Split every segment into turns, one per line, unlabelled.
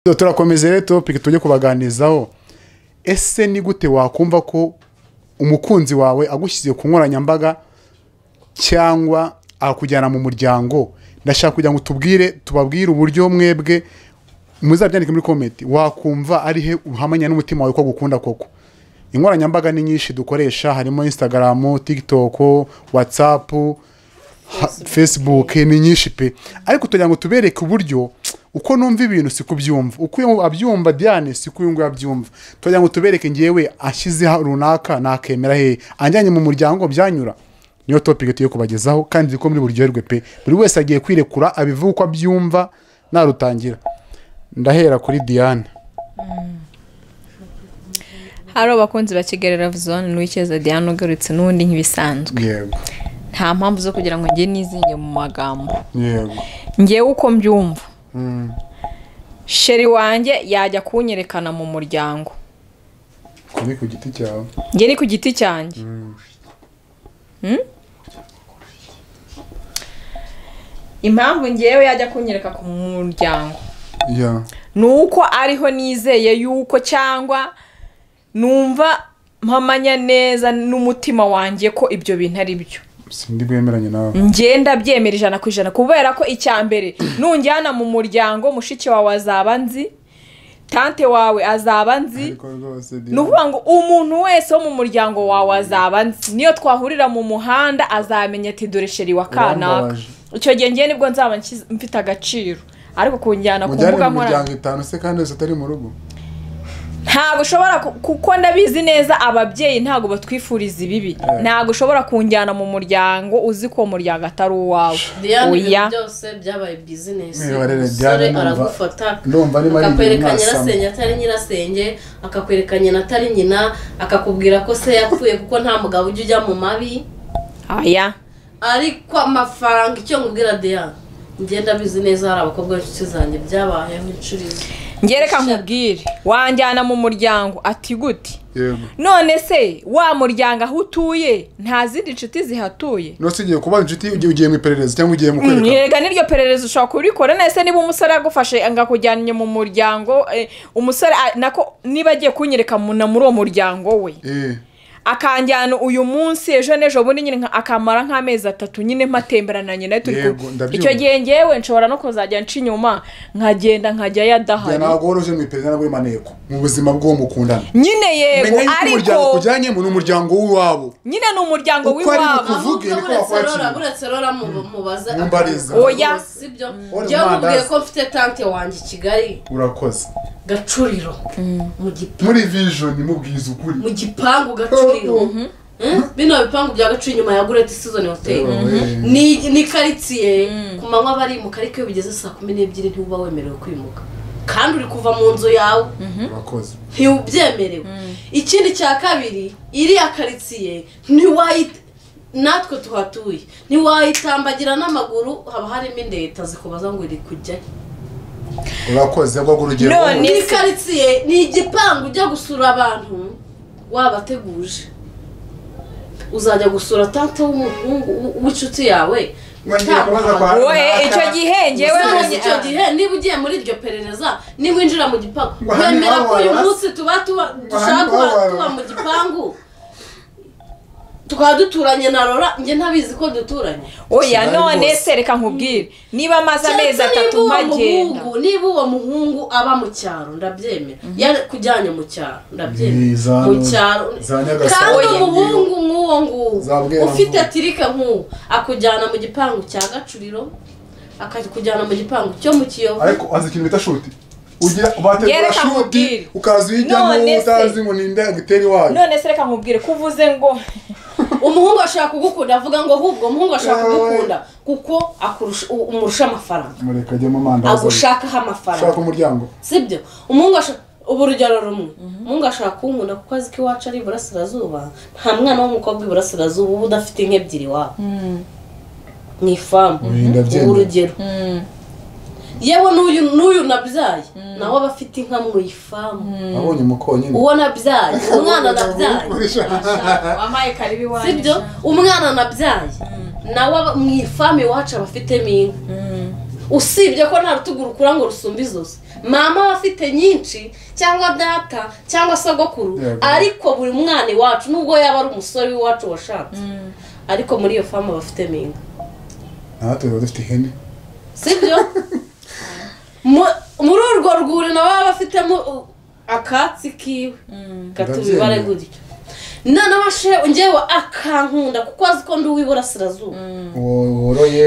Turakomeza rero topic tujye kubaganizaho. Ese ni gute wakumva ko umukunzi wawe agushyize ku nkoranyambaga cyangwa akujyana mu muryango? Ndashaka kugira ngo tubabwire uburyo mwebwe muzabyandike muri comment. Wakumva ari he uhamanya n'umutima wawe ko gukunda koko? Inkoranyambaga ni nyinshi dukoresha, harimo Instagram, TikTok, WhatsApp, Facebook, ni nyinshi pe. Ariko tugira ngo tubereke uburyo uko numva ibintu sikubyumva, uko abyumva Diane sikuyungu yabyumva. Tugira ngo tubereke ngiyewe ashyize runaka nakemera he anjyanye mu muryango byanyura. Niyo topic tuye kubagezaho kandi ziko muri buryoherwe pe. Buri wese agiye kwirekura abivuga uko abyumva narutangira. Ndahera kuri Diane.
Haro bakunzi ba Kigali Love Zone n'uwikeza Diane ugarutse n'undi nkibisanzwe.
Yego.
Nta mpamvu zo kugira ngo ngiye nizinge mu magambo.
Yego.
Ngiye uko mbyumva. Sheri wanjye yajya kunyerekana mu muryango.
Kuri ku giti cyawe.
Ngiye ni ku giti cyanjye. Impamvu ngiyewe yajya kunyereka ku muryango.
Yeah.
Nuko ariho nizeye yuko cyangwa numva mpamanya neza n'umutima wanjye ko ibyo bintu ari byo.
Sindi bwemeranye nawe.
Ngenda byemera 100% kubera ko icyambere nunjyana mu muryango mushiki wawe azaba nzi, tante wawe azaba nzi. Nuvuga ngo umuntu wese wo mu muryango wawe azaba nzi. Niyo twahurira mu muhanda azamenya ati dore sheri wa kanaka. Icyo gihe ngiye nibwo nzaba mfite agaciro. Ariko kunjyana ku mbuga nkora.
Mujyana 5 se kandi atari mu rugo.
Ntago ushobora kuko ndabizi neza ababyeyi ntago batwifuriza ibibi. Ntago ushobora kunjyana mu muryango uzi ko umuryango atari uwawe.
Oya byose byabaye business. Sore aragufata. Akakwerekanya nyirasenge atari nyirasenge, akakwerekanya natari nyina, akakubwira ko se yapfuye kuko nta mugabo ujya mu mabi.
Aya.
Ariko amafaranga icyo ngubwira Diane. Ngenda bizi neza hari abakobwa b'inshuti zanjye byabaye nk'icurizo.
Ngereka nkubwire wanjyana mu muryango ati gute?
Yego.
None se wa muryango aho utuye nta zindi nshuti zihatuye?
No sigiye kuba inshuti ugiye mu iperereza cyangwa ugiye mu kwereka.
Yega niryo perereza ushaka kurikora nese niba umusore agufashe angakujyanye mu muryango umusore nako niba agiye kunyereka muri uwo muryango we. Akanjyana uyu munsi ejo nejo bundi nyine akamara nk'amezi 3 nyine mpatemberana nyine turi icyo gihe ngewe nshobora no kuzajya nci nyuma nkagenda nkajya yadahari.
Ntabwo woroje mu iperereza n'aburi maneko mu buzima bwo mukundana.
Nyine yego ariko
kujyanye mu umuryango w'iwabo.
Nyine n'umuryango w'iwabo.
Kuvuge niko wakwakira.
Buretse rora mubaza.
Oya
sibyo. Njye mubwiye ko mfite tante wanjye Kigali.
Urakoze.
Gacuriro.
Muri vision mubwiza ukuri.
Mu gipangu Gacuriro. Bino bipangu bya Gacuriro nyuma ya Gureti Season Hotel. Ni karitsiye ku manywa bari mu karike bigeze saa 12 ntuba wemerewe kwimuka. Kandi uri kuva mu nzu yawe.
Urakoze.
Ntibyemerewe. Ikindi cya kabiri iri ya karitsiye ntiwayita natwe tuhatuye. Ntiwayitambagira n'amaguru haba harimo indeta zikubaza ngo iri kujya.
Urakoze bwo urugero.
Ni karitsiye ni igipangu ujya gusura abantu wabateguje. Uzajya gusura tante w'umuhungu w'inshuti yawe.
Wowe icyo gihe ngewe
icyo gihe niba ugiye muri iryo perereza ni winjira mu gipangu wemera ko uyu munsi dushaka tuba mu gipangu tukaba duturanye na Rora nge ntabizi ko duturanye.
Oya none sereka nkubwire niba amaze amezi 3 magenda
niba uwo muhungu aba mu cyaro ndabyemera ya kujyanye mu cyaro ndabyemera mu cyaro kandi umuhungu nk'uwo nguwo ufite tirika nk'uwo akujyana mu gipangu cya Gacuriro akakujyana mu gipangu cyo mu Kiyovu.
Ariko azi ikintu bita shuti ugira bategura shuti ukaza uyijyamo utazi ngo ninde agiteri wayo.
None sereka nkubwire kuvuze ngo
umuhungu ashaka kugukunda avuga ngo ahubwo umuhungu ashaka kugukunda kuko umurusha amafaranga.
Mureka ajye mu mandazi.
Agushakaho amafaranga.
Shaka umuryango.
Sibyo. Umuhungu ashaka uburugero rumwe. Umuhungu ashaka kunkunda kuko azi ko iwacu ari Iburasirazuba. Nta mwana w'umukobwa Iburasirazuba ubu udafite inkebyiri wawe. Ni famu. Urugero. Yewe n'uyu nabyaye nawe abafite inka mu ifamu.
Abonye umukonyine.
Uwo nabyaye umwana nabyaye.
Wamaye karibi wanjye.
Sibyo umwana nabyaye nawe mu ifamu iwacu abafitemo inka. usibye ko nta rutugu rukura ngo rusumbe izosi mama aba afite nyinshi cyangwa data cyangwa sogokuru ariko buri mwana iwacu nubwo yaba ari umusore w'iwacu washatse ariko muri iyo famu bafite minga
natwe tuba dufite ihene
sibyo muri urwo rwuri nabo baba bafitemo akatsi kiwe gatubibare gutyo noneho ngewe akankunda kuko azi ko ndi uw'iburasirazuba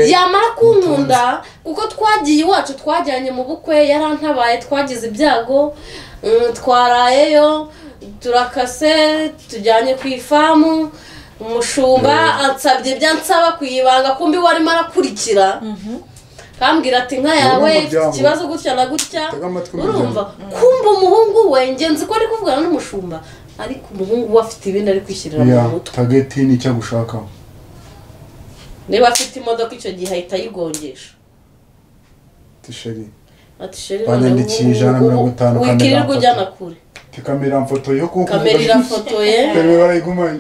yamara kunkunda kuko twagiye iwacu twajyanye mu bukwe yarantabaye twagize ibyago twarayeyo turakase tujyanye ku ifamu umushumba ansabye ibyo ansaba kuyibanga kumbi warimo arakurikira kambwira ati nka yawe ikibazo gutya na gutya urumva kumva umuhungu we ngenzi ko ari kuvugana n'umushumba ariko umuhungu we afite ibindi ari kwishyirira mu mutwe
tageti ni icyo gushakaho
niba afite imodoka icyo gihe ahita ayigongesha
tisheri
ati
banyandikiye 150
wikirirwa ujyana kure
kamera mfoto yo kuko
kamera irafotoye
kamera barayigumanye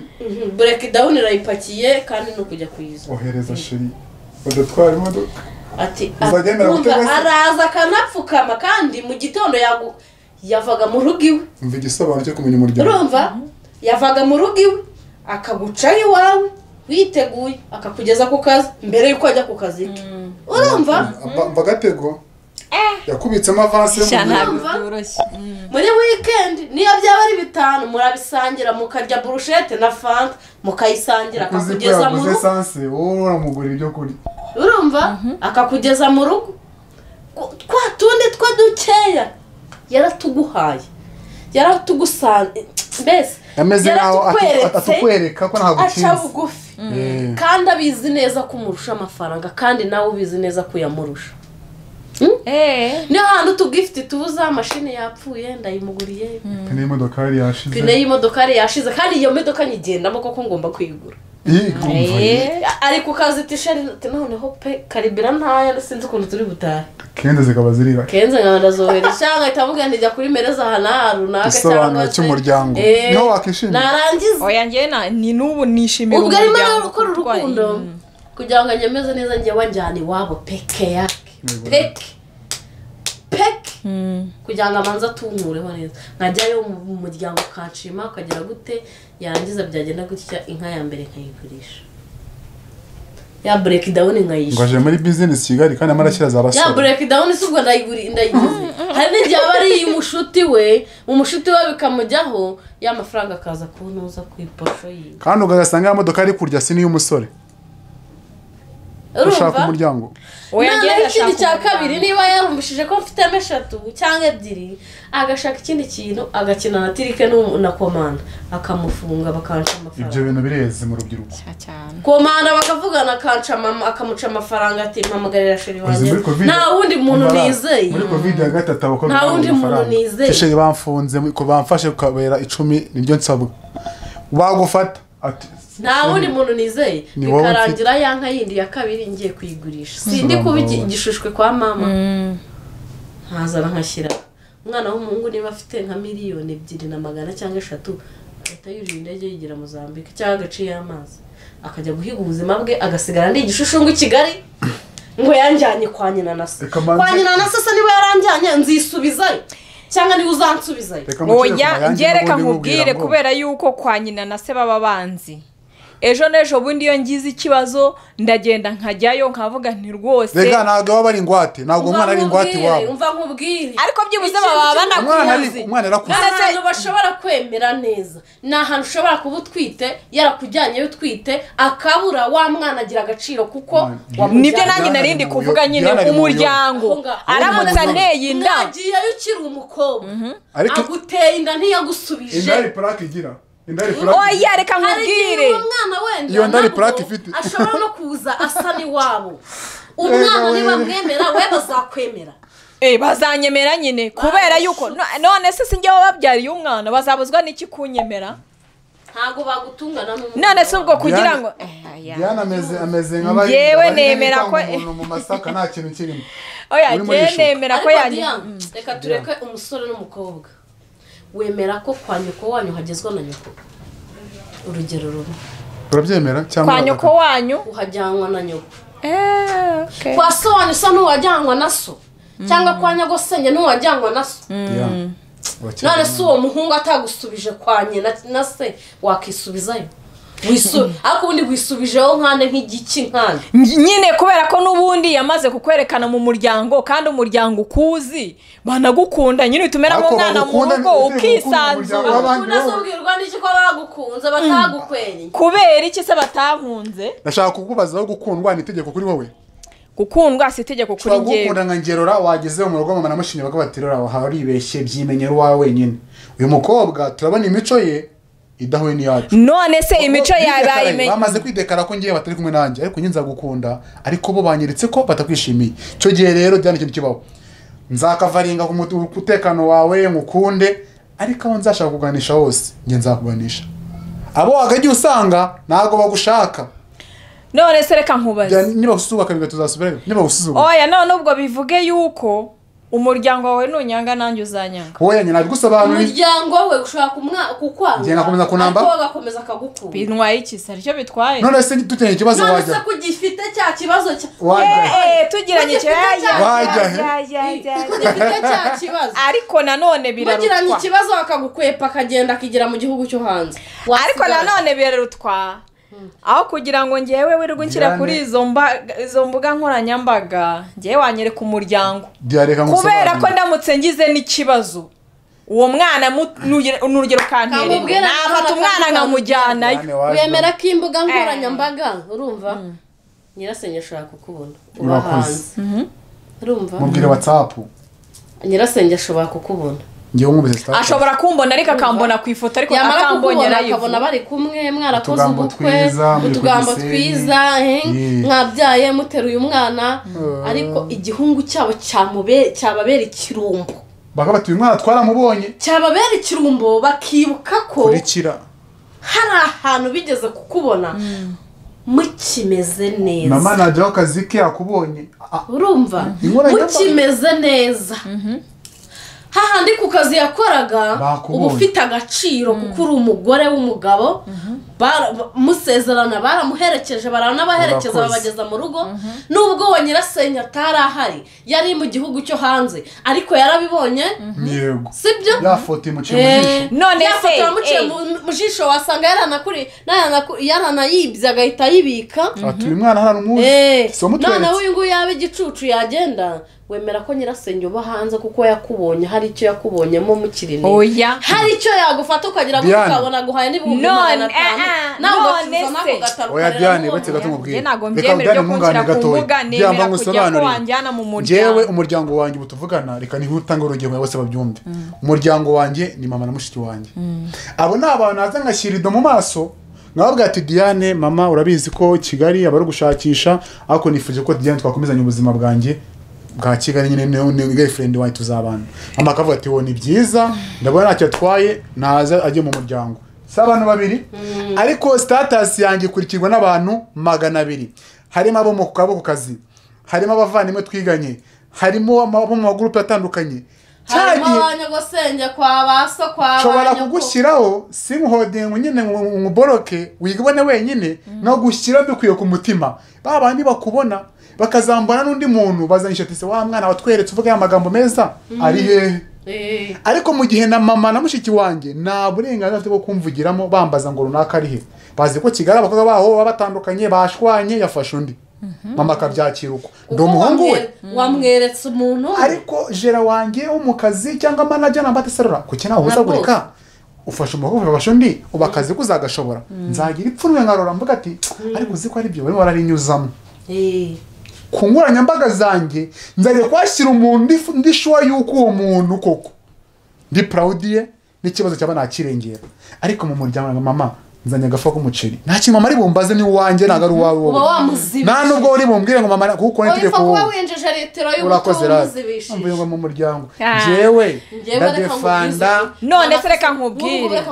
breakdown irayipakiye kandi no kujya kuyiza
ohereza sheri badatwara imodoka
ati araza akanapfukama kandi mu gitondo yavaga mu rugo iwe
umva igisobanuro cyo kumenya umuryango
urumva yavaga mu rugo iwe akagucayo iwawe witeguye akakugeza ku kazi mbere yuko ajya ku kazi ke urumva
mva gatego yakubitsemo avance
muri weekend niyo byaba ari 5 murabisangira mukarya brushette na fanta mukayisangira akakugeza mu rugo
essence wowe uramugura ibyo kuri
urumva akakugeza mu rugo twa tundi twa dukeya yaratuguhaye yaratugusanze mbese
yameze naho atukwereka ko ntabwo ukinze
aca bugufi kandi abizi neza ko umurusha amafaranga kandi nawe ubizi neza ko yamurusha niyo hantu tugifite tubuza mashine yapfuye ndayimuguriye
pine y'imodokari yashize
pine y'imodokari yashize kandi iyo modoka nyigendamo koko ngomba kuyigura ariko ukazitisha noneho pe karibira ntaya sinzi ukuntu turi butahe
kenze zikaba zirira
kenze nkanda zohereza cyangwa itavuga ndijya kuri mereza hana runaka
cyangwa cy'umuryango niho wakishimira
narangiza
oya njye ni nubu nishimira
ubwo arimo gukora urukundo kugira ngo anyemeze neza njye wanjyana iwabo peke yake peke kugira ngo amanza atungureho neza nkajyayo mu muryango ukacima ukagera gute yarangiza byagenda gutya inka ya mbere nkayigurisha ya breakdown nkayisha
ngaje muri business Kigali kandi amarashyira za basore
ya breakdown subwo ndayigize hari n'igihe bari umushuti we bikamujyaho ya mafaranga akaza kunuza ku iposho yiwe
kandi ugasanga ya modoka ari kurya sini y'umusore ushaka umuryango
none ikindi cya kabiri niba yarumbishije ko mfite 3 cyangwa 2 agashaka ikindi kintu agakina na tirike na komanda akamufunga bakanca amafaranga
ibyo bintu bireze mu rubyiruko
komanda bakavugana akamuca amafaranga ati mpamagarira sheri wanjye nta wundi muntu nizeye
muri covid ya gatatu abakobwa
nta wundi muntu nizeye
sheri bamfunze ko bamfashe kubera 10 nibyo nsabwa bagufata ati
nta wundi muntu nizeye bikarangira ya nka yindi ya kabiri ngiye kuyigurisha sindi kuba igishishwe kwa mama nkazana nkashyira umwana w'umuhungu niba afite nka 2,200,000 cyangwa 3 ahita yurira indege yigira Mozambique cyangwa agaciye amazi akajya guhiga ubuzima bwe agasigara ndi igishushu i Kigali ngo yanjyanye kwa nyina na se niba yaranjyanye nzisubizayo cyangwa ni uzansubizayo
oya ngereka nkubwire kubera yuko kwa nyina na se baba banzi ejo nejo bundi iyo ngize ikibazo ndagenda nkajyayo nkavuga nti rwose
rega ntago baba ari ingwate ntago umwana ari ingwate wabo
umva nkubwire
ariko byibuze baba banakuzi
umwana arakuze
ahantu bashobora kwemera neza ni ahantu ushobora kuba utwite yarakujyanyeyo utwite akabura wa mwana agira agaciro kuko
nibyo nanjye narindi kuvuga nyine umuryango aramutse anteye inda
nagiyeyo ukiri umukobwa aguteye inda ntiyagusubije
indari plaque igira
oya reka nkubwire
umwana wenda
iyo ndari plaque ifite
ashobora no kuza asa n'iwabo umwana niba mwemera we bazakwemera
bazanyemera nyine kubera yuko none se sinjye wababyariye umwana bazabuzwa n'iki kunyemera
ntago bagutungana n'umwana
none se ubwo kugira ngo
Diana ameze nk'abari
yewe nemera ko
mu masaka nta kintu kirimo
oya nemera ko
reka tureke umusore n'umukobwa wemera ko kwa nyoko wanyu hagezwa na nyoko urugero rumwe
urabyemera cyangwa
kwa nyoko wanyu
uhajyanwa na nyoko
okay.
kwa so wanyu usa n'uwajyanywa na so cyangwa kwa nyagosenge n'uwajyanywa na so none se uwo muhungu atagusubije kwa nyina na se wakisubizayo ariko ubundi wisubijeho nkande nk'igiki nkande
nyine kubera ko n'ubundi yamaze kukwerekana mu muryango kandi umuryango ukuzi banagukunda nyine utumera nk'umwana mu rugo ukisanzura
unazubwirwa n'iki ko bagukunze batagukwenye
kubera iki se batankunze
ndashaka kukubaza aho gukundwa ni itegeko kuri wowe
gukundwa si itegeko kuri njye
gukunda nka ngerora wageze mu rugo mama namushinye bagabatirora aho haribeshye byimenyero wawe wenyine uyu mukobwa turabona imico ye idahuye n'iyacu
none se imico yabayimenye
bamaze kwidekara ko ngiye batari kumwe nanjye ariko njye nzagukunda ariko bo banyeretse ko batakwishimiye cyo gihe rero byane ikintu kibaho nzakavaringa ku mutekano wawe ngukunde ariko aho nzashaka kuganisha hose njye nzakuganisha abo wagagiye usanga ntago bagushaka
none se reka nkubaze
niba usubaka biga tuzasubirayo niba usuzuba
oya none ubwo bivuge yuko umuryango wawe nunyanga nanjye uzanyanga
oya nyina bigusobanura
umuryango we ushaka kukwanga
ngiye nakomeza kunamba
ariko bagakomeza akagukunda
bintwaye iki se aricyo bitwaye
none se dukeneye ikibazo wajya
none se kugifite cya kibazo
tugiranye
kugifite cya kibazo
ariko nanone birarutwa
bagiranye ikibazo akagukwepa akagenda akigira mu gihugu cyo hanze
ariko nanone birarutwa aho kugira ngo ngewe wirirwe nshyira kuri izo mbuga nkoranyambaga ngewe wanyereka umuryango kubera ko ndamutse ngize n'ikibazo uwo mwana n'urugero kanterera nafata umwana nkamujyanayo
wemera ko imbuga nkoranyambaga urumva nyirasenge ashaka kukubona uba hanze urumva
mubwire WhatsApp
nyirasenge ashobora kukubona
ashobora kumbona ariko akambona ku ifoto ariko akambonyera yivu
akabona bari kumwe mwarakoze ubukwe utugambo twiza mwabyaye muteruye umwana ariko igihungu cyabo cyababera ikirumbo
bakabatuye umwana twaramubonye
cyababera ikirumbo bakibuka ko
kurikira
hari ahantu bigeze kukubona mukimeze neza
mama najyaho akazi ke yakubonye
urumva mukimeze neza hahandi ku kazi yakoraga uba ufite agaciro kuko uri umugore w'umugabo musezerana baramuherekeje baranabaherekeza babageza mu rugo nubwo wa nyirasenge atari ahari yari mu gihugu cyo hanze ariko yarabibonye
yego
sibyo
yafoto imuciye mu jisho
none se yamuciye mu jisho wasanga yaranayibye agahita yibika
atuye umwana hano umuzi
none uyu nguyu yaba igicucu yagenda wemera ko nyirasenge uba hanze kuko yakubonye hari icyo yakubonyemo mukirine
oya
hari icyo yagufata ukagira ngo ukabona guhaye n'ibihumbi 500
oya Diane bate gatumubwira
ntago mbyemere byo kunshyira ku mbuga nemera kujya ko wanjyana mu muryango
jewe umuryango wanjye butuvugana reka nihutanga urugero bose babyumve umuryango wanjye ni mama na mushiki wanjye abo ni abantu naza ngashyirido mu maso nkababwira ati Diane mama urabizi ko Kigali abari gushakisha ariko nifuje ko Diane twakomezanya ubuzima bwanjye bwa Kigali nyine ni girlfriend wawe tuzabana mama akavuga ati ni byiza ndabona ntacyo atwaye naza ajye mu muryango s'abantu babiri ariko status yanjye kurikirwa n'abantu 200 harimo abo mu kaboko kazi harimo abavandimwe twiganye harimo abo mu groupe atandukanye
harimo abanyagosenge kwa baso kwa
shobora kugushyiraho sinhodinga nyine nguboroke wigibone wenyine no gushyira bikwiye ku mutima babandi bakubona bakazambana n'undi muntu bazanyishatise wa mwana watweretse uvuga ya magambo meza ari he ariko mu gihe na mama na mushiki wanjye nta burenganzira bwo kumvugiramo bambaza ngo runaka ari he bazi ko Kigali abakobwa baho batandukanye bashwanye yafashe undi mama akabyakira uko ndo umuhungu we
wamweretse umuntu
ariko jera wanjye wo mu kazi cyangwa manager namba tesarura kuki nawe uzagurika ufashe umuhungu bafashe undi ubakazi kuzagashobora nzagira ipfunwe nkarora mvuga ati ariko uzi ko ari byo bari bararinyuzamo kunguranya mbaga zanjye nzagiye kwashyira umuntu ndishuwa yuko uwo muntu koko ndi proud ye n'ikibazo cyaba nakirengera ariko mu muryango mama nzanye agafa k'umuceri nta kintu mama ari bumbaze ni uwanjye naga ari uwawe wowe nta nubwo uri bumbwire ngo mama kuko n'itegeko wowe
ufa winjeje litiro y'ubutuzibishije
mvuye ngo mu muryango jewe ndadefanda
none se reka nkubwire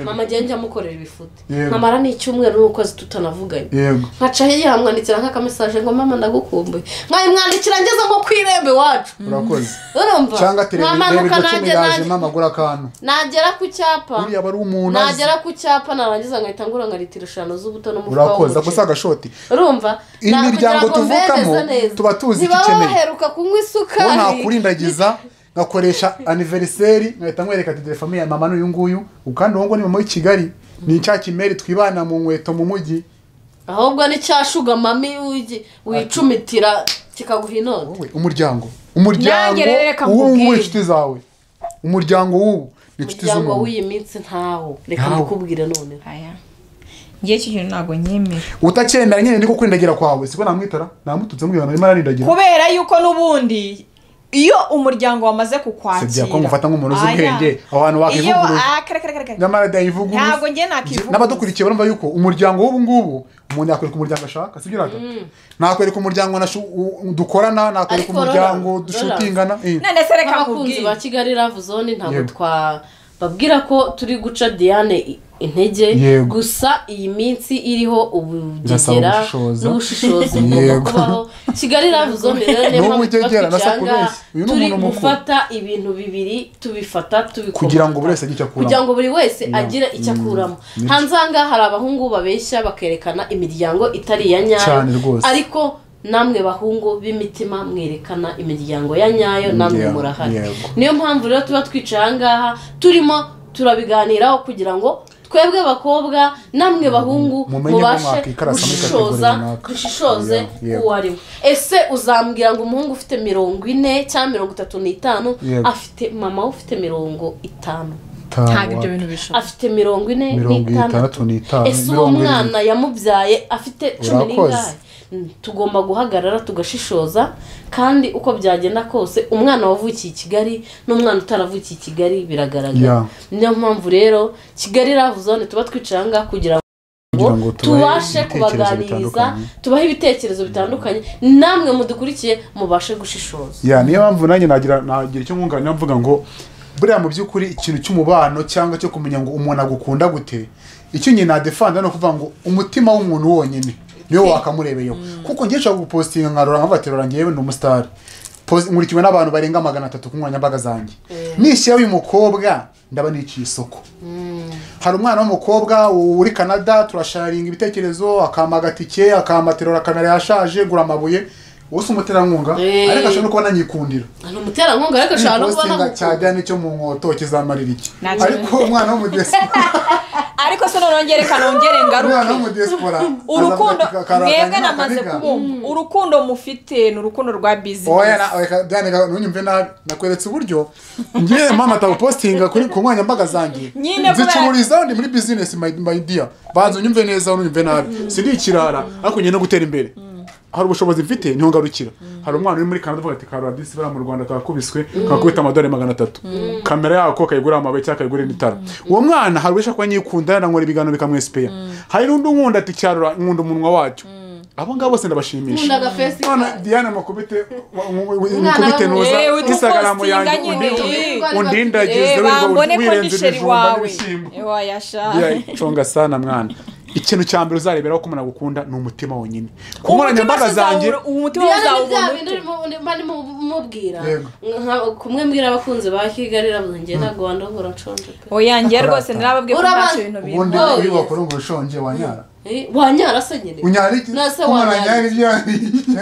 mama genje amukorera ibifute namara ni icyumweru n'ukwezi tutanavuganye nkaca yamwandikira nk'akamesaje ngo mama ndagukumbuye mwandikira ngeze nko kwirembe wacu
urakoze
urumva
cyangwa telefone yaje mama gura kantu
nagera ku cyapa
uri aba ari umuntu
nagera ku cyapa narangiza nkahita ngura nka litiro 5 z'ubuto no mu
urakoza gusa agashoti
urumva
imiryango tuvukamo tuba tuzi iki keneye
baheruka kunywa isukari
nakurindagiza ngakoresha anniversaire nkahita nkwereka ati famille ya mama n'uyu nguyu kandi uwo ngo ni mama w'i Kigali ni cya kimeri twibana mu nkweto mu mujyi
ahubwo ni cyashuga mami wicumitira kikaguha inoti
umuryango w'inshuti zawe umuryango w'ubu ni inshuti z'umuntu
umuryango w'iyi minsi ntawo reka nakubwire none
ngiye iki kintu ntago nyemera
utacyenda nyine niko kwindagira kwawe siko namwitara namututse mbwira arimo ararindagira
kubera yuko n'ubundi iyo umuryango wamaze kukwakira
sibya ko ngufata nk'umuntu uzi ubwenge abantu bakivugurura nyamara dayivuguruza
ntago ngiye nakivuguruza
n'abadukurikiye barumva yuko umuryango w'ubu ngubu umuntu yakwereka umuryango ashaka sibyo rata nakwereka umuryango dukorana nakwereka umuryango dushutingana
none se reka
nkubwire ba Kigali Love Zone ntabwo twababwira ko turi guca Diane intege gusa iyi minsi iriho ubugegera n'ubushishozi bwo kubaho Kigali Love Zone rero niyo mpamvu turi gufata ibintu bibiri tubifata tubikora
kugira ngo buri wese agire akuramo
kugira ngo buri wese agire icyo akuramo hanze aha hari abahungu babeshya bakerekana imiryango itari iya nyayo ariko namwe bahungu b'imitima mwerekana imiryango ya nyayo namwe murahari niyo mpamvu rero tuba twicaye aha ngaha turimo turabiganiraho kugira ngo twebwe bakobwa namwe bahungu mubashe dushishoze uwo ari we ese uzambwira ngo umuhungu ufite 40 cyangwa 35 afite mama ufite 50
ntabwo ibyo bintu bishoboka
afite 46 ese uwo mwana yamubyaye afite 10 tugomba guhagarara tugashishoza kandi uko byagenda kose umwana wavukiye i Kigali n'umwana utaravukiye i Kigali biragaragara niyo mpamvu rero Kigali Love Zone tuba twicanga kugira ngo tubashe kubaganiriza tubahe ibitekerezo bitandukanye namwe mudukurikiye mubashe gushishoza
niyo mpamvu nanjye nagira icyo nkunganira mvuga ngo buriya mu by'ukuri ikintu cy'umubano cyangwa cyo kumenya ngo umuntu agukunda gute icyo nyine nadefanda no kuvuga ngo umutima w'umuntu wonyine niyo wakamurebeyeho kuko ngiye nshaka gupostinga nkarora nkabaterura ngewe ni umustar nkurikiwe n'abantu barenga 300 ku nkoranyambaga zanjye nishyira uyu mukobwa ndaba niciye isoko hari umwana w'umukobwa uri Canada turasharinga ibitekerezo akamagatike akamaterura kanari yashaje gura amabuye wose umuterankunga ariko ashobora no kuba nanyikundira
umuterankunga ariko ashobora no kuba
nagukunda cyajyana icyo mu nkoto kizamarira iki ariko umwana w'umudespora
ariko se nongere ngaruke
umwana w'umudespora
urukundo mwebwe namaze kubumva urukundo mufite n'urukundo rwa business
oya Diane nunyumve nakweretse uburyo ngiye mama tapostinga kuri ku nkoranyambaga zanjye zicururiza ndi muri business my dear banza unyumve neza unyumve nabi sindi ikirara ariko ngiye no gutera imbere hari ubushobozi mfite niho ngarukira hari umwana uri muri Canada uvuga ati Karora disi bara mu Rwanda twakubiswe kakubita $300 kamera yako kayigura amabuye cyangwa kayigura n'itara uwo mwana hari wesha kwa nyikunda nkora ibiganiro bikamwespera hari n'undi nkunda ati Karora nkunda umunwa wacu abo ngabo bose ndabashimisha none Diane makubite nuza Instagram yanjye undindagize wirenze wawe
ewa yasha
chonga sana mwana ikintu cyambere uzareberaho ko umuntu agukunda ni umutima wonyine kumuranya mbaga zanjye
umutima uzawubona
bari mubwira kumwe mbwira abakunze ba Kigali Love ngiye nagwanda ngora nshonje
oya ngiye rwose nirababwiye ko ntacyo ibintu biri
ubundi iyo bakora ngo ushonje wanyara
wanyara se nyine
unyara iki
wanyara ibyo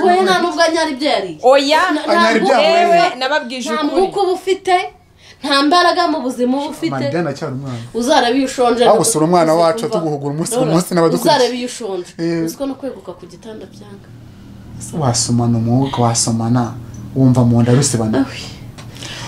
oya nta nubwo anyara ibyo yari
oya yewe nababwije ukuri
nta bufite nta mbaraga mu buzima ufite
mandana cyane umwana
uzarabe ushonje
aho gusura umwana wacu tuguhugura umunsi n'abadukurikiye
uzarabe ushonje uziko no kweguka ku gitanda byanga
wasomana umwuka wasomana wumva mu nda rusibana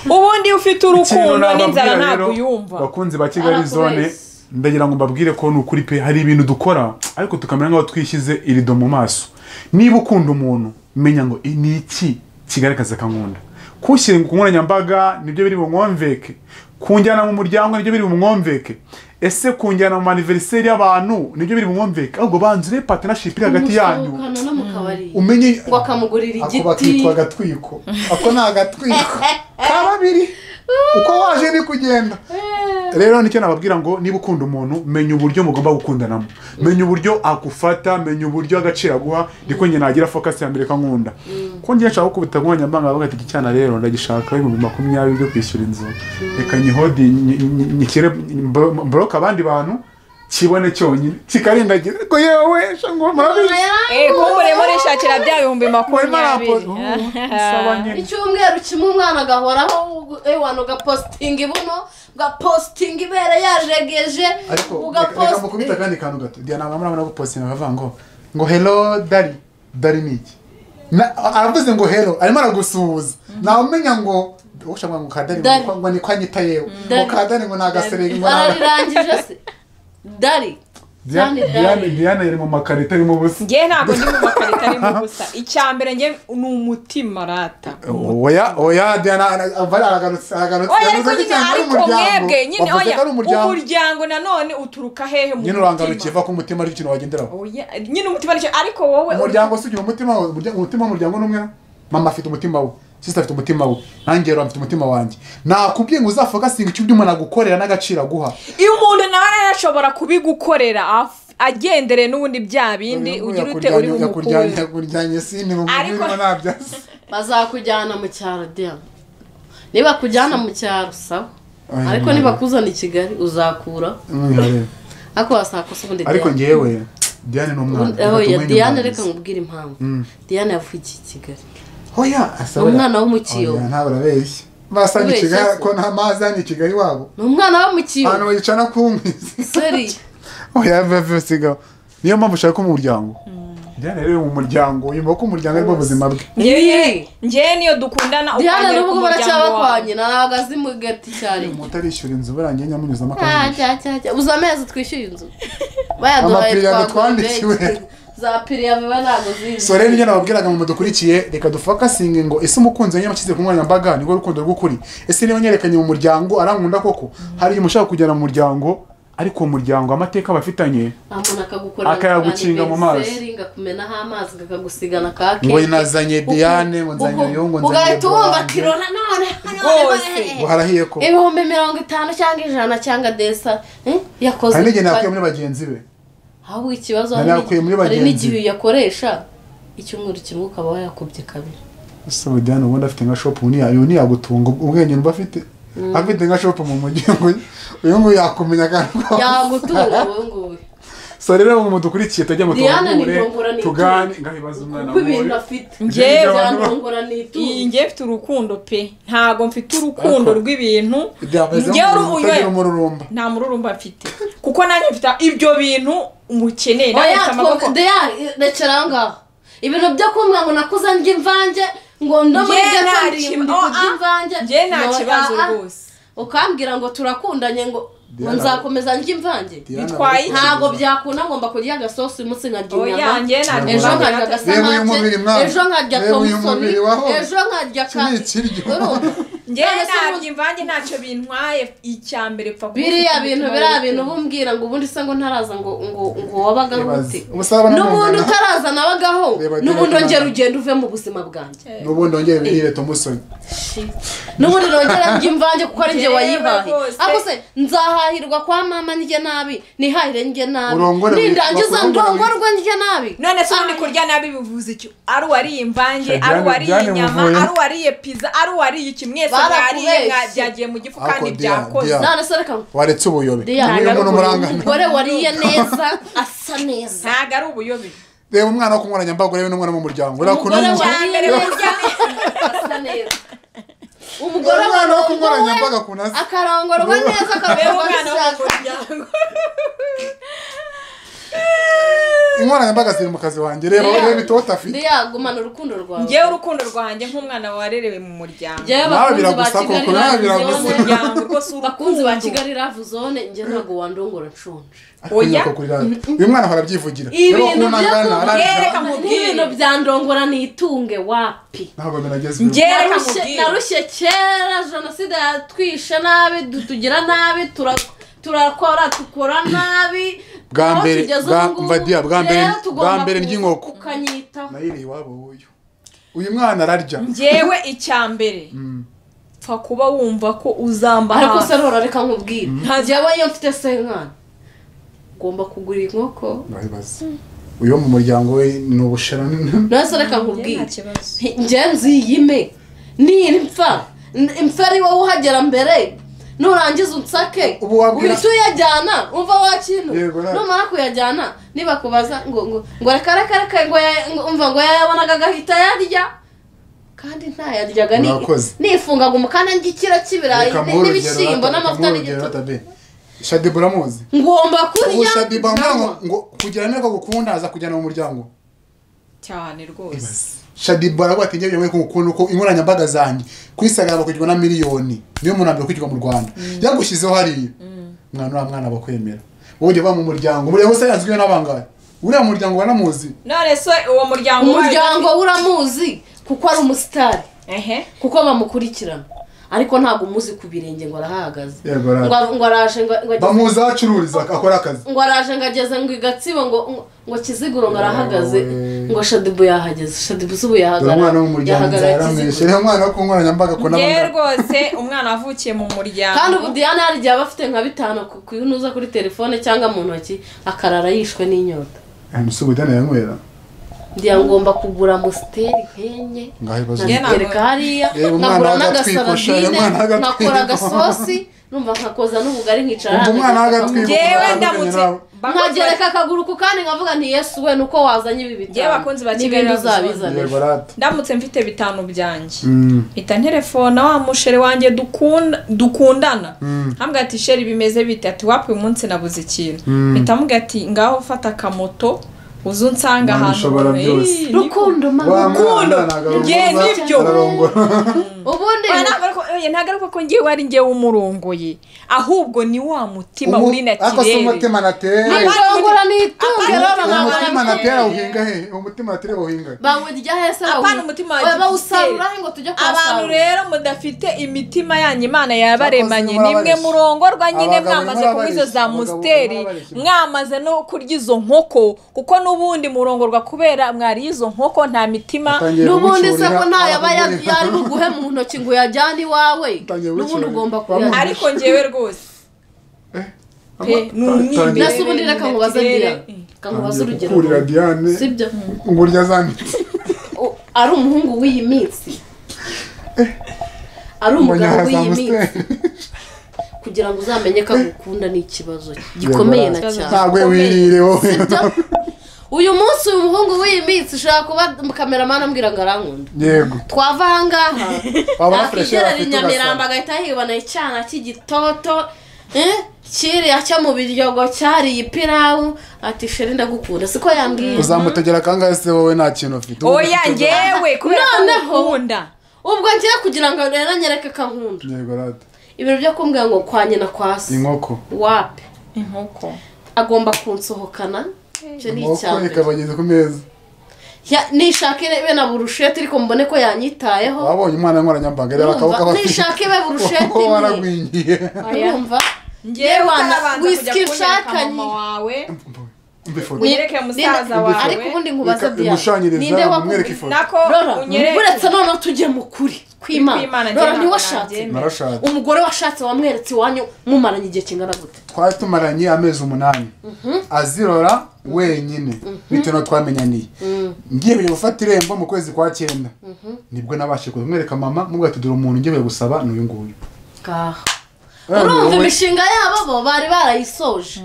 ubundi ufite urukundo n'inzara ntabwo yumva
bakunzi ba Kigali Zone ndagira ngo mbabwire ko n'ukuri pe hari ibintu dukora ariko tukamera ngaho twishyize irido mu maso niba ukunda umuntu menya ngo ni iki kigaragaza kankunda kushyira ku nkoranyambaga nibyo biri bumwomveke kunjyana mu muryango nibyo biri bumwomveke ese kunjyana mu anniversaire y'abantu nibyo biri bumwomveke ahubwo banzure partnership iri hagati yanyu umenye
ngo akamugurira igiti
ako bakitwa gatwiko ako ni agatwiko kababiri uko waje ni kugenda rero nicyo nababwira ngo niba ukunda umuntu menya uburyo mugomba gukundanamo menya uburyo akufata menya uburyo agacira guha ndiko nge nagira focus ya mbere kankunda ko ngiye nshaka kubita nkonya mbanga baga ati cyana rero ndagishaka 2020 byo kwishyura inzu reka nyihodi nyikire block abandi bantu kibone cyonyine kikarindagira ariko yewe shango murabizi
kumbure murishakira bya 2020
icyumweru kimwe umwana agahoraho wano gapostinga ibuno gapostinga ibere yajegeje
ugapostinga mukubita kandi kantu gato Diana murabona gupostinga bavuga ngo hello Dari niki aravuze ngo hello arimo aragusuhuza nawe umenya ngo ushamwa ngo Kadari ngo ni kwanyita yewe ngo Kadari ngo nagaserenge ngo
ararangije se Dari
Diana yari mu makarita ari mu busa
ngiye ntago ndi mu makarita ari mu busa icyambere ngiye ni umutima rata
oya Diana aragarutse
ariko mwebwe nyine umuryango nanone uturuka hehe mu
nyine urangarukiva ku mutima ari ikintu wagenderaho
nyine umutima ariko wowe
umuryango sugira umutima w'umuryango n'umwe mama afite umutima we sister afite umutima we nanjye rero afite umutima wanjye nakubwiye ngo uzafokasinga icyo umuntu agukorera n'agaciro aguha
iyo umuntu nawe arashobora kubigukorera agendere n'ubundi bya bindi ugira ute uri mu
kurjanye sini mu mubiri nabyase
bazakujyana mu cyaro Diana niba kujyana mu cyaro sawa ariko niba kuzana i Kigali uzakura ako wasakose ubundi
ariko ngewe Diana n'umwana
Diana reka ngubwira impamvu Diana yavuye i Kigali
hoya
umwana wo mu kiyo
ntabwo urabeshya basanga i Kigali ko nta mazi ani Kigali wabo
umwana wo mu kiyo
hano yicana kumwiza
sorry
oya bavesiga niyo mpamvu ushaka mu muryango Diana rero mu muryango yumva ko umuryango ari ubuzima bwe
ngiye niyo dukundana
Diana n'ubwo baracyabakanye naragazi mu gati cyane
mutarishyura inzu barangiye nyamunyuzamo
akazi uza amezi twishyuye inzu bayaduhaye
twandikiwe
za piriya biba ntago zizi
so rero njye nababwiraga mu mudukurikiye reka dufokasinge ngo ese umukunzi wanjye yashyize ku nkoranyambaga ni urukundo rw'ukuri ese niba nyerekanye mu muryango arankunda koko hari igihe mushaka kujyana mu muryango ariko uwo muryango amateka bafitanye akayagukinga mu mazi
ngakumenaho amazi ngakagusigana kake
ngo nazanye Diane ngo nzanye uyu ngo nzanye
ugahita wumva kirona none
ngo harahiye ko
50 cyangwa 100 cyangwa desa yakoze
hari n'igihe nakuye muri bagenzi be
ahubwo ikibazo hari n'igihe yakoresha icyumweru kimwe ukaba wayakubye kabiri
so Diane ubundi afite nka shop ni yagutunga ubwenge mba afite nka shop mu mujyi ngo uyu ngo yakumenya kandi
yagutunga ngo
so rero mu mudukurikiye tajya mu tugane ngahibaza umwana
wawe ibintu afite
ngiye mfite urukundo pe ntago mfite urukundo rw'ibintu nta mururumba mfite kuko nanjye mfite ibyo bintu umukeneye
ndaceranga ibintu byo kumwa ngo nakuza ndya imvange ngo ndomuri imvange
ngiye nta kibazo rwose
ukambwira ngo turakundanye ngo nzakomeza ndya imvange
bitwaye
ntago byakunda ngomba kurya agasosi umunsi nkarya inyama
ejo
nkarya agasamake ejo nkarya tomusoni ejo nkarya kandi
ngiye ntabyo imvange ntacyo bintwaye icyambere pfa
biriya bintu bumbwira ngo ubundi se ngo ntaraza ngo wabagaho ute n'ubundi utaraza nabagaho n'ubundi ongera ugenda uve mu buzima bwanjye
n'ubundi ongera birire tomusoni
n'ubundi nongera ndya imvange kuko ari njye wayihaye ako se nzahahirwa kwa mama njye nabi nihahire njye nabi nindangiza ndongorwa njye nabi
none se ubundi kurya nabi bivuze icyo ari uwariye imvange ari uwariye inyama ari uwariye pizza ari uwariye iki mwese mwariye byagiye mu gifu kandi byakoze
none se reka
waretse ubuyobe
umugore wariye neza asa neza
ntago ari ubuyobe
reba umwana wo kunkoranyambaga urebe n'umwana mu muryango
umugore wariye asa neza umugore
wo kunkoranyambaga kunasa
akarongorwa neza akarongorwa
inkoranyambaga ziri mu kazi wanjye reba itota afite
ndiyagumana urukundo rwawe
ngewe urukundo rwanjye nk'umwana warerewe mu muryango
nawe biragusa koko nawe biragusa
bakunzi ba Kigali Love Zone njye ntago wandongora nshonje
oya uyu mwana ahora abyivugira
ibintu bya ndongora nitunge wapi
ntabwo binageze
narushye kera jenoside yatwishe nabi tugira nabi turakora tukora nabi
bwa mbere ry'inkoko
ukanyitaho
nayiri iwabo uyu mwana ararya
ngewe icyambere pfa kuba wumva ko uzamba
ariko se rora reka nkubwire njyewe iyo mfite senkana ngomba kugura inkoko
uyu mu muryango we ni ubushera
nase reka nkubwire njye nziyime nimpfa ari wowe uhagera mbere nurangiza unsake
Ubu wabwira-
uhita uyajyana umva wakintu
Yego, nawe.
numara kuyajyana nibakubaza ngo reka umva ngo yayabonaga agahita yarya kandi ntayaryaga
Murakoze.
nifungaga umukanda ngikira cy'ibirayi
Reka muhe urugero,
n'ibishyimbo
reka
n'amavuta
muhe urugero,
n'igituba
Tabe. Shadibu uramuzi
ngomba
ubu
kurya
Shadibu amubwira ngo kugira neza gukunda aza kujyana mu muryango
cyane rwose
Shadibu aravuga ati njyewe ko gukunda uko inkoranyambaga zanjye ku Instagram bakugirwa na miliyoni niyo muntu ambere kwigirwa mu Rwanda yagushyizeho hariya mwana bakwemera wowe ujya mu muryango umuryango se yazwiwe n'abangahe uriya muryango wanamuzi
none se uwo muryango
uramuzi kuko ari umusitari
ehe
kuko bamukurikirana ariko ntabwo umuzi ku birenge ngo arahagaze
Yego,
ngo araje ngo
bamuzi aho acururiza akora akazi
ngo araje ngo ageze ngo igatsibo ngo kiziguro ngo arahagaze ngo Shadibu yahageze Shadibu zubu
dore umwana wo mu muryango yarameshe rero umwana wo ku nkoranyambaga ko
ngewe rwose umwana wavukiye mu muryango
kandi ubu Diana hari igihe aba afite nka 5 kunuza kuri telefone cyangwa mu ntoki akarara yishwe n'inyota
musubu Diana yanywera
ndiya ngomba kugura Amstel henye ngereka hariya nkagura n'agasaradine nkakora agasosi numva nkakoza n'ubugari nkicara
ngewe ndamutse
nkagereka akaguru ku kandi nkavuga nti Yesu we nuko wazanye ibi bitanu
ngewe bakunzi ba Kigali
uzabizana
ndamutse mfite 5 byanjye ita telefone wa mushere wanjye dukundana hambwa ati sheri bimeze bite ati wapi umunsi nabuze ikintu bitamubwira ati ngaho ufata akamoto uzunsanga ahantu
rukundo
nge nibyo
ubundi
ntagaruka ko ngewe wari ngewe umurongoye ahubwo ni wa mutima uri
natirere umutima natere
nirongora nitunge
umutima natere uhinga he umutima natere uhinga
bawurya hese
apana umutima
wa bawusarura ngo tujye kwasarura
abantu rero mudafite imitima yanyu Imana yabaremanye nimwe murongorwa nyine mwamaze kunywa izo za Amstel mwamaze no kurya izo nkoko kuko n'ubundi murongorwa kubera mwari izo nkoko nta mitima
n'ubundi se ko ntayaba yari buguhe mu ntoki ngo yajyane iwawe n'ubundi ugomba kuyajyana
ariko ngewe rwose
nase ubundi reka nkubaze Diane kankubaze urugero
sibyo ngo urya zanditse
ari umuhungu w'iyi minsi ari umugabo w'iyi minsi kugira ngo uzamenye ko agukunda ni ikibazo gikomeye na cyane
ntabwo wirire wowe
uyu munsi uyu muhungu w'iyi minsi ushaka kuba kameramani ambwira ngo arankunda
yego
twava ahangaha akigerera Inyamirambo agahita hibona icyana cy'igitoto kiriya cyo mu biryogo cyariye ipirawu ati sheri ndagukunda siko yambwiye
uzamutegera kangahe se wowe nta kintu ufite
oya ngewe kubera ko nkunda
ubwo ngiye kugira ngo rero nyereke ko nkunda
yego rata
ibintu byo kumbwira ngo kwa nyina kwasi
inkoko
wapi
inkoko
agomba kunsohokana cyo ni
icyambe ikabageze ku meza
nishake be na burusheti ariko mbone ko yanyitayeho
wabonye umwana nkoranyambaga rero akaboko
nishake be burusheti
waragwingiye
urumva
ngewe
whisky nshakanye
mama wawe unyereke musaza wawe
ariko ubundi nkubaza Diane
ninde wamwereka ifoto
nako
uretse none tujye mu kuri kw'Imana rora ntiwashatse umugore washatse wamweretse iwanyu mumaranye igihe kingana gute
twari tumaranye amezi 8 azirora wenyine bitewe no twamenyaniye ngiye kujya gufata irembo mu kwezi kwa 9 nibwo nabashe kumwereka mama mubwo ati dore umuntu ngiye gusaba n'uyu nguyu
urumva imishinga yabo bo bari barayisoje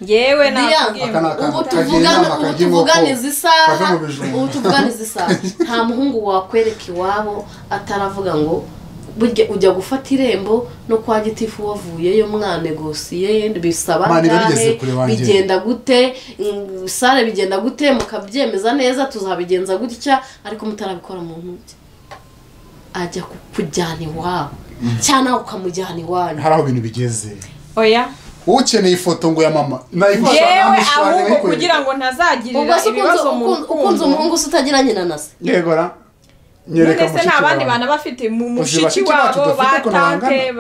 yewe
ubu tuvuganiza isaha nta muhungu wakwereka iwabo ataravuga ngo ujya gufata irembo no kwa gitifu wavuyeyo mwanegosiye bisaba ngahe bigenda gute sare bigenda gute mukabyemeza neza tuzabigenza gutya ariko mutarabikora mu ntoki ajya kujyana iwabo cyane ukamujyana iwanyu
hari aho ibintu bigeze
oya
ukeneye ifoto ngo ya mama
yewe ahubwo kugira ngo ntazagirira ibibazo mu
ukunze umuhungu utagira nyina na se
yego ra nyereka
mushiki wawe n'abandi bana bafite mushiki wabo batante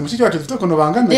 mushiki wacu dufite ukuntu bangana